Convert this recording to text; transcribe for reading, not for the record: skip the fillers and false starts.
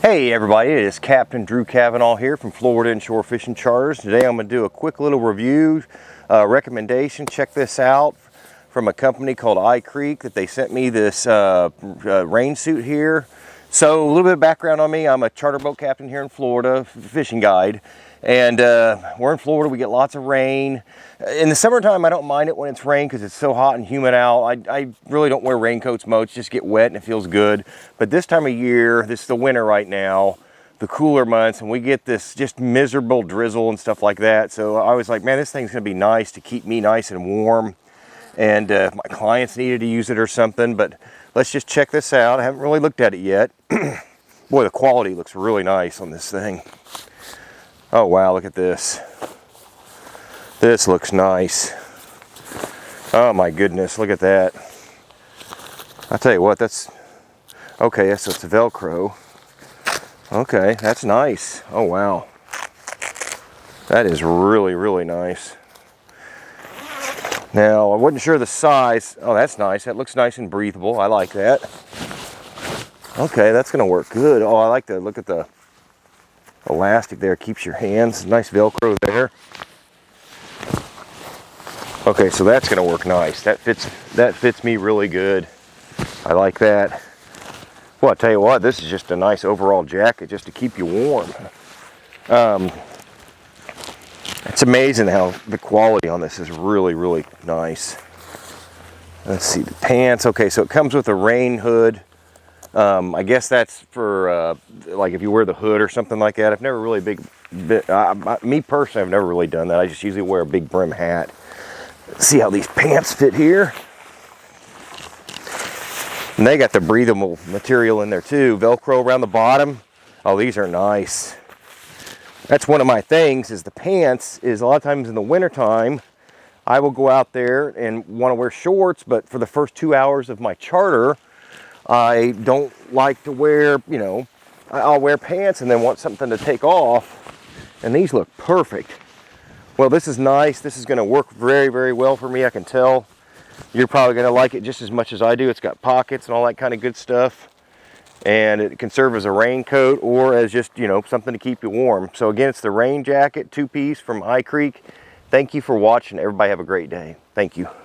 Hey everybody, it is Captain Drew Cavanaugh here from Florida Inshore Fishing Charters. Today I'm going to do a quick little review, recommendation. Check this out from a company called iCreek that they sent me this rain suit here. So a little bit of background on me. I'm a charter boat captain here in Florida, fishing guide. And we're in Florida, we get lots of rain. In the summertime, I don't mind it when it's rain because it's so hot and humid out. I really don't wear raincoats much, just get wet and it feels good. But this time of year, this is the winter right now, the cooler months, and we get this just miserable drizzle and stuff like that. So I was like, man, this thing's gonna be nice to keep me nice and warm. And my clients needed to use it or something, but let's just check this out. I haven't really looked at it yet. Boy, the quality looks really nice on this thing. Oh wow, look at this. This looks nice. Oh my goodness, look at that. I'll tell you what, that's, okay, so it's Velcro. Okay, that's nice. Oh wow. That is really, really nice. Now, I wasn't sure the size. Oh, that's nice. That looks nice and breathable. I like that. Okay, that's gonna work good. Oh, I like the, look at the elastic there, keeps your hands, nice Velcro there. Okay, so that's gonna work nice. That fits me really good. I like that. Well, I'll tell you what, this is just a nice overall jacket just to keep you warm. It's amazing how the quality on this is really, really nice. Let's see, the pants. Okay, so it comes with a rain hood. I guess that's for like if you wear the hood or something like that. I've never really me personally, I've never really done that. I just usually wear a big brim hat. Let's see how these pants fit here. And they got the breathable material in there too. Velcro around the bottom. Oh, these are nice. That's one of my things is the pants is a lot of times in the winter time, I will go out there and want to wear shorts, but for the first 2 hours of my charter, I don't like to wear, you know, I'll wear pants and then want something to take off. And these look perfect. Well, this is nice. This is going to work very, very well for me. I can tell you're probably going to like it just as much as I do. It's got pockets and all that kind of good stuff. And it can serve as a raincoat or as just, you know, something to keep you warm. So again, it's the rain jacket, 2-piece from iCreek. Thank you for watching. Everybody have a great day. Thank you.